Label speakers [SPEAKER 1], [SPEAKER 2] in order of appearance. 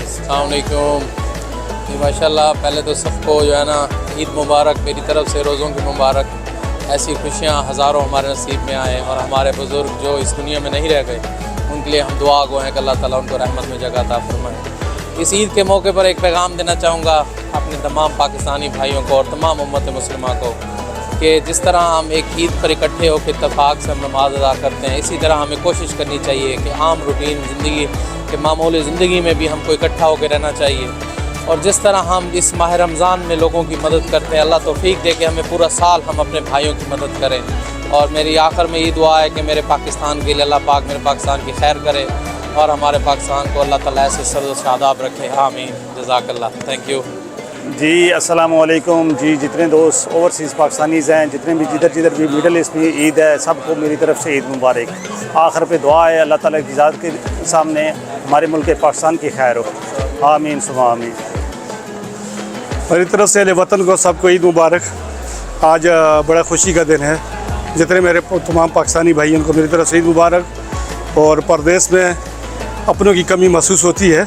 [SPEAKER 1] अस्सलामुअलैकुम। माशाल्लाह पहले तो सबको जो है ना ईद मुबारक मेरी तरफ से, रोज़ों की मुबारक। ऐसी खुशियाँ हज़ारों हमारे नसीब में आए और हमारे बुज़ुर्ग जो इस दुनिया में नहीं रह गए उनके लिए हम दुआ गो हैं कि अल्लाह ताला उनको रहमत में जगह अता फरमाए। इस ईद के मौके पर एक पैगाम देना चाहूँगा अपने तमाम पाकिस्तानी भाइयों को और तमाम उम्मत मुस्लिमा को कि जिस तरह हम एक ईद पर इकट्ठे होकर इत्तेफाक से हम नमाज अदा करते हैं, इसी तरह हमें कोशिश करनी चाहिए कि आम रूटीन ज़िंदगी के मामूली ज़िंदगी में भी हमको इकट्ठा होकर रहना चाहिए। और जिस तरह हम इस माह रमज़ान में लोगों की मदद करते हैं, अल्लाह तौफीक दे के हमें पूरा साल हम अपने भाइयों की मदद करें। और मेरी आखिर में ये दुआ है कि मेरे पाकिस्तान के लिए अल्लाह पाक मेरे पाकिस्तान की खैर करे और हमारे पाकिस्तान को अल्लाह ताला ऐसे सर्द शादाब रखे। आमीन। जज़ाकल्लाह। थैंक यू
[SPEAKER 2] जी। अस्सलाम वालेकुम जी। जितने दोस्त ओवरसीज़ पाकिस्तानीज़ हैं, जितने भी जिधर भी मिडल ईस्ट में ईद है, सबको मेरी तरफ से ईद मुबारक। आखिर पे दुआ है अल्लाह ताला की ज़ात के सामने हमारे मुल्क पाकिस्तान की खैर हो। आमीन सुमा आमीन।
[SPEAKER 3] मेरी तरफ से अहले वतन को सबको ईद मुबारक। आज बड़ा खुशी का दिन है। जितने मेरे तमाम पाकिस्तानी भाई उनको मेरी तरफ से ईद मुबारक। और परदेश में अपनों की कमी महसूस होती है,